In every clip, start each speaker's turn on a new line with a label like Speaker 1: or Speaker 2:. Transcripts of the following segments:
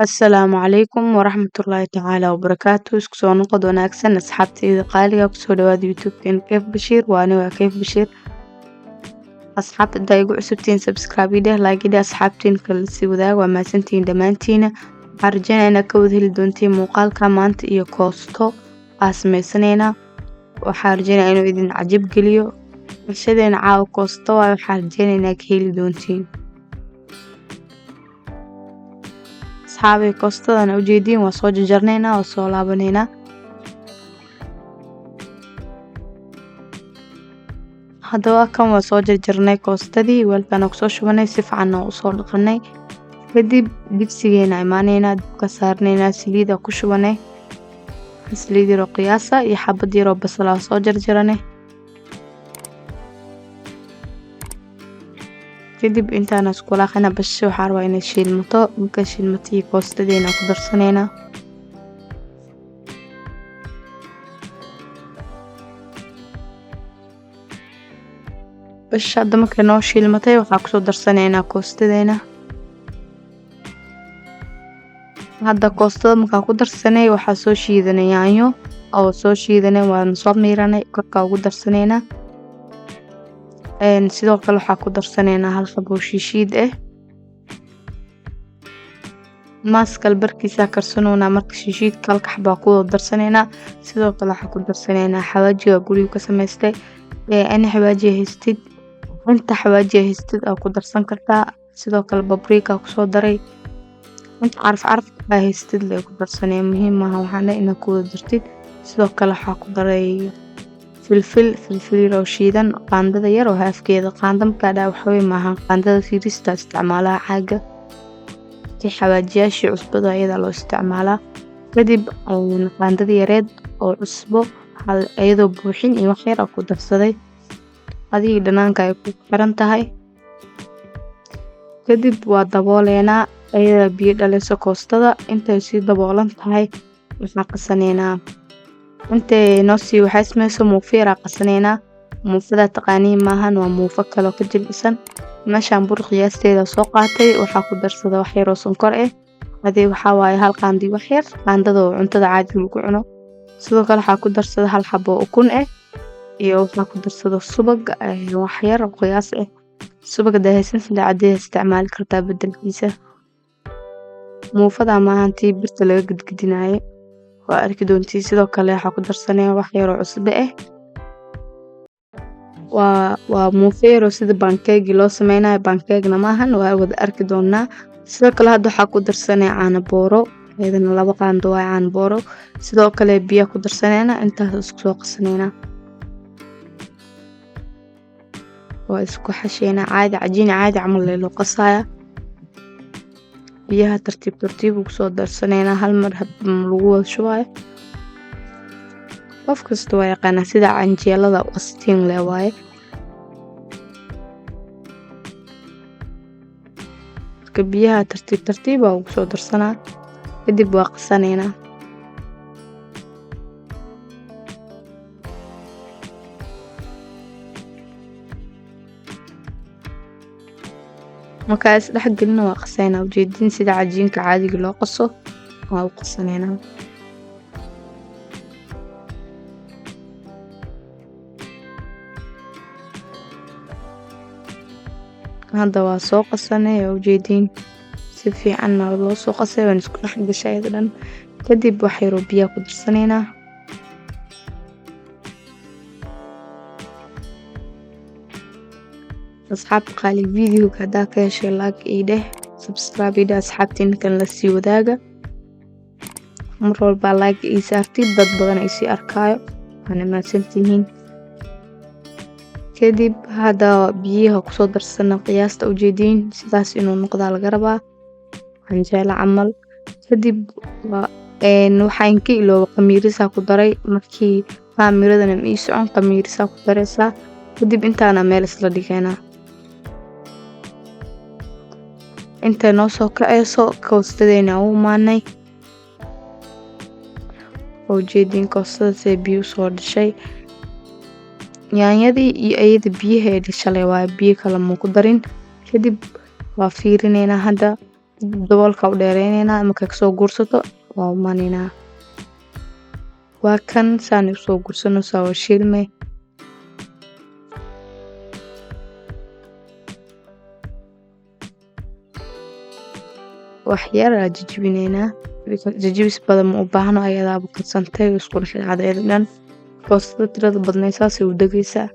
Speaker 1: Asalaamu calaykum waraxmatullaahi tacaala wabarakaatu. Isku soo noqod wanaagsan asxaabtayda qaaliga kusoo dhawaada youtube-keen Kayf Bashiir. Waa aniga Kayf Bashiir. Asxaabta haddaa igu cusubtiin subscribe ideh like ideh asxaabtiin kala sii wadaag waa mahadsantihiin dhammaantiina. Waxaan rajaynayaa inaad ka wada heli doontiin muuqaalka maanta iyo koosto aan samaysanayna. Waxaan rajaynayaa inuu idin cajab geliyo. Cashadeena caawa koosto waaye waxaan rajaynayaa inaad ka heli doontiin. asxaabay koostadan ujeediin waa soo jarjarnaynaa oo soo laabanaynaa. Haddaba kan waa soo jarjarnay koostadii weelkaan ku soo shubanay si fiican oo soo dhaqanay. Kadib digsigeena imaanaynaa dabka saarnaynaa saliid ku shubanay. Saliid yar oo qiyaasa iyo xabad yar oo basal ah soo jarjaranay. kadib intaan isku walaaqayna basasha waxaa rabaa inay shiilmato marka shiilmato iyo koostadeena ku darsanayna. basasha hadda markay noo shiilmatay waxaa kusoo darsanaynaa koostadeena. hadda koostada markaa ku darsanay waxaa soo shiidanay yaanyo oo soo shiidanay waan soo miiranay korka ugu darsanaynaa. sidoo kale waxaa ku darsanaynaa hal xabo shiishiid maaskal barkiisa karsanoona marka shiishiidka halka xabo ku darsanaynaa. sidoo kale waxaa ku darsanaynaa xawaajiga guriga ka samaystay ani xawaajiga haystid inta xawaajiga haystid oo ku darsan kartaa. sidoo kale paprika ku soo daray inta caraf haystid la ku darsanay muhiim maaha waxaana inaad ku dartid. sidoo kale waxaa ku daray filfil oo shiidan qaandada yar oo haafkeeda qaanda markaa dhaa waxa weey maaha qaandada fiirista isticmaalaha caaga si xawaajiyaashii cusbada iyada loo isticmaalaa. kadib qaandada yareed oo cusbo hal iyadoo buuxin iyo wax yar ku darsaday adiga dhanaanka ay ku xiran tahay. kadib waa dabooleynaa iyada biyo dhalayso koostada intay si daboolan tahay waxaan qasanaynaa. intee noo sii waxay samayso muufa yar qasanaynaa. muufada taqaaniin maahan waa muufa kale oo ka jilcisan. meeshaan bur qiyaasteeda soo qaatay waxaa ku darsada wax yar oo sonkor hadii waxaa waaye hal qaandi wax yar qaandada oo cuntada caadiga lagu cuno. sidoo kale waxaa ku darsada hal xabo ukun iyo waxaa ku darsada subag wax yar oo qiyaas subag dahaysan sida caadi isticmaali kartaa bedelkiisa. muufada maahantii birta laga gudgudinaayo waa arki doontii. sidoo kale waxaa ku darsanaya wax yar oo cusbo waa muufa yar oo sida pancake loo sameynayo pancake maahan waa wada arki doonaa. sidoo kale hadda waxaa ku darsanaya caano booro iyadana 2 qaando waa caano booro. sidoo kale biyo ku darsanayna intaas isku soo qasanayna waa isku xashayna caadi cajiin caadi camal loo qasaya. biyaha tartiib ugu soo darsanayna hal mar lagu wada shubayo. qof kasta waa yaqaan sida canjeelada qastiin leh waaye. marka biyaha tartiib ugu soo darsanaa kadib waa qasanayna. marka is dhex gelina waa qasanayna ujeedin sida cajiinka caadiga loo qaso waa u qasanayna. hadda waa soo qasanay ujeedin si fiican loo soo qasay waan isku dhex gashay dhan. kadib wax yar oo biyo ku darsanayna. asxaabta qaali video haddaa ka heshay like ideh subscribe ideh asxaabtiin kan la sii wadaaga. mar walba like ii saartid dad badan ay sii arkaayo waana mahadsantihiin. kadib hadda biyaha ku soo darsana qiyaasta ujeedin sidaas inuu noqdaa laga rabaa canjeelo camal. kadib waxaan ka ilooba qamiirisa ku daray markii qamiiradana ii socon qamiirisa ku daraysa. kadib intaana meel isla dhigayna inta noo soo kacayso koostadeena u maanay ujeedin koostada see biyo soo dhashay. yaanyadii iyo ayada biyaha dhashay waa biyo kale ma ku darin. kadib waa fiirinaynaa hadda daboolka u dheereyneynaa markay kasoo guursato waa umaneynaa. Waa kan saan usoo guursanaysaa waa shiilmay. wax yar aa jajabinaynaa jajabis badan ma u baahno ayadaaba karsantay oo isku dhex dhacday dhan. Koostada tirada badnay saasay u degaysaa.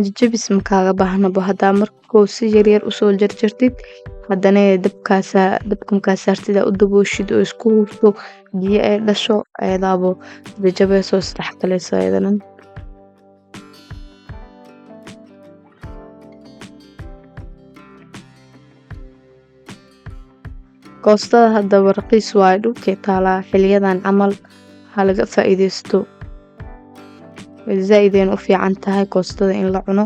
Speaker 1: jajabis ma kaaga baahnaba haddaa markuu si yaryar usoo jarjartid haddana dabka markaa saartid aa u dabooshid oo isku hurto biyo ay dhasho ayadaaba jajabeysoo isdhexgalayso ayada dhan. koostada haddaba raqiis waayo dhulkay taalaa xiliyadan camal ha laga faa'iidaysto. zaa'ideen u fiican tahay koostada in la cuno.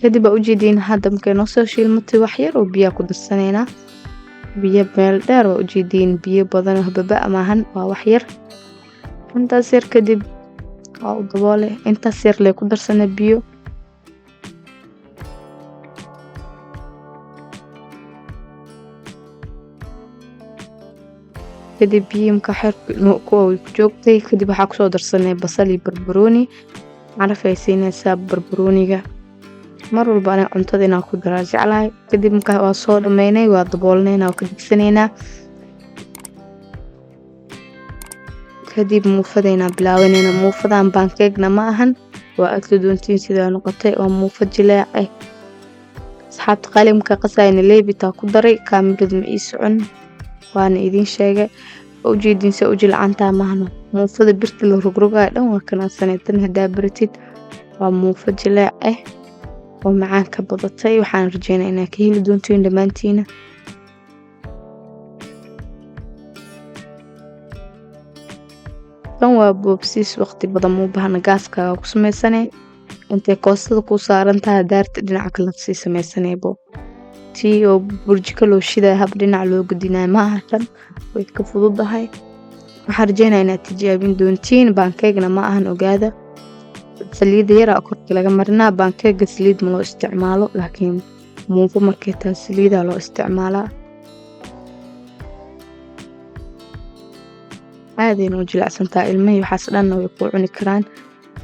Speaker 1: kadib aa ujeediin hadda markay noo soo shiilmatay wax yar oo biyaa ku darsanaynaa. biyo meel dheer waa ujeediin biyo badan oo hababa maahan waa wax yar. intaas yar kadib waa u daboole intaas yar lee ku darsana biyo. kadib biyimka xerka kuwa way ku joogtay kadib waxaa kusoo darsanay basal iyo barbarooni. caraf ay siinaysaa barbarooniga. mar walba aniga cuntada inaan ku daraa jeclahay. kadib markaa waa soo dhameynay waa daboolnaynaa waa ka digsanaynaa. kadib muufadaynaa bilaawanaynaa. muufadan pancake-na ma ahan waa agta doontiin sidaa noqotay waa muufad jileec ah. asxaabta qalimka qasayna leebitaa ku daray kaamirad ma ii socon waana idiin sheegay ujeedin se u jilcantaa mahno. muufada birta la rogrogay dhan waa kana saneetan hadaa baratid waa muufad jileec ah oo macaan ka badatay. waxaan rajeynayaa inaad ka heli doontiin dhamaantiina. tan waa boobsiis waqti badan ma u baahna gaaskaaga ku samaysanay intay koostada ku saaran tahay daarta dhinaca kale sii samaysanaybo. tii oo burjiko loo shiday hab dhinac loo gudinay ma aha tan way ka fududahay. waxaan rajeynayaa inaad tijaabin doontiin. pancake-na ma ahan ogaada saliid yar aa korka laga marinaa. pancake saliid ma loo isticmaalo laakiin muufo markay tahay saliida loo isticmaalaa. aadayna u jilicsantaa ilmaha waxaas dhanna way ku cuni karaan.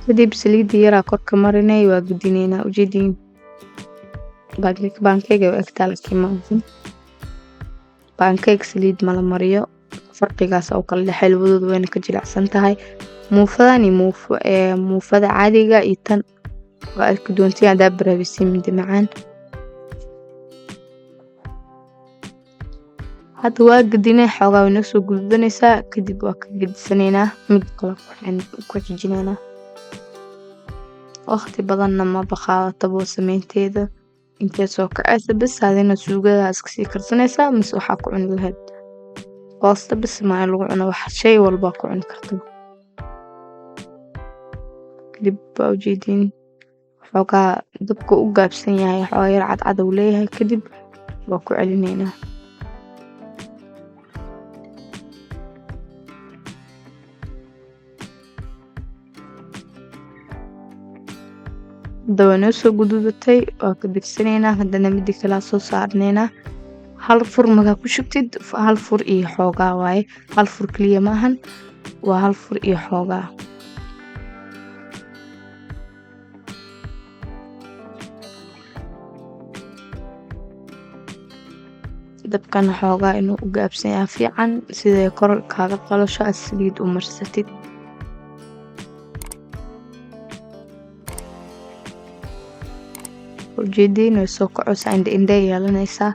Speaker 1: kadib saliid yar aa korka marinay waa gudinaynaa ujeediin. pancake oo egtaa laakiin ma ahan pancake saliid mala mariyo farqigaas oo kala dhexay labadooda wayna ka jilicsan tahay. muufadan iyo muufada caadiga iyo tan waa arki doontiin hadaa baraabisiin mindi macaan. hadda waa gadinay xoogaa way noo soo gududanaysaa kadib waa ka gadisanaynaa mid kale ku xijinaynaa. waqti badanna ma baqaadatabo samaynteeda intee soo kacaysa bas adina suugada iska sii karsanaysaa mise waxaa ku cuni lahayd koosta bas ma lagu cuno wax shay walba ku cuni kartaa. kadib waa ujeediin xoogaa dabka u gaabsan yahay xoogaa yar cadcad uu leeyahay kadib waa ku celinaynaa. hadda waa noo soo gududatay waa ka digsanaynaa. haddana midi kalaa soo saarnaynaa. hal fur markaa ku shubtid hal fur iyo xoogaa waaye hal fur keliya ma ahan waa hal fur iyo xoogaa. dabkana xoogaa inuu u gaabsan yahay fiican siday kor kaaga qalasho aad saliid u marsatid. ujeediin way soo kacaysaa indha yeelanaysaa.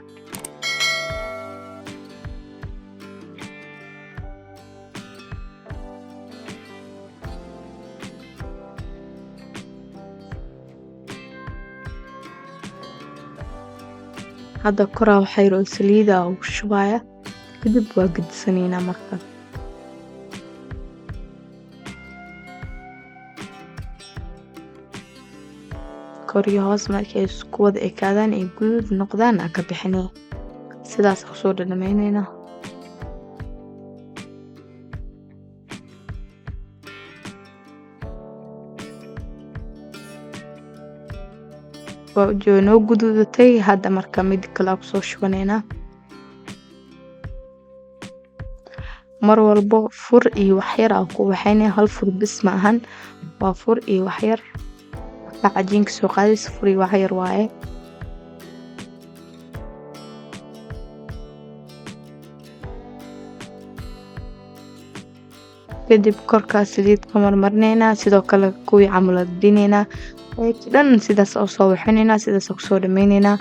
Speaker 1: hadda koraa waxaa yar oo saliida ugu shubaya kadib waa gadisanaynaa markaa. kor iyo hoos markay isku wada ekaadaan ay guduud noqdaan aa ka bixinay sidaas kusoo dhadhamaynaynaa. waa noo guduudatay hadda marka mid kale aan kusoo shubaneynaa mar walbo fur iyo waxyar aan ku waxaynaya hal fur bis ma ahan waa fur iyo waxyar marka cajiinka soo qaadaysa fur iyo waxyar waaye kadib korkaas saliid ka marmarneynaa sidoo kale kuwii camal addineynaa dhan sidaas oo soo waxayneynaa sidaas oo kusoo dhameyneynaa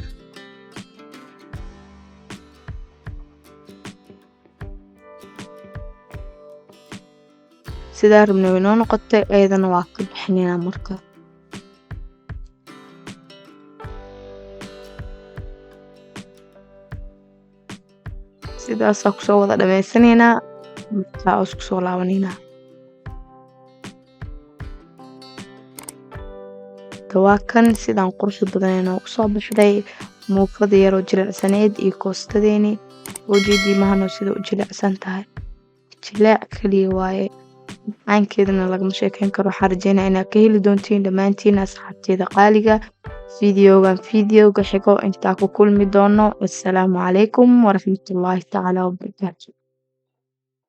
Speaker 1: sidaa rabna way noo noqotay ayadana waa ka bixinaynaa marka sidaas kusoo wada dhameysanaynaa markaa isku soo laabanaynaa waa kan sidaan quruxda badan noogu soo baxday muufada yaroo jilicsaneed iyo koostadeeni ujeedii mahano sida u jilicsan tahay jilaac kaliya waaye macaankeedana lagama sheekeyn karo waxaan rajeynaa inaad ka heli doontiin dhammaantiin asxaabteeda qaaliga fiidiyowga xigo intaa ku kulmi doono assalaamu calaykum waraxmatullaahi tacaala wabarakaatu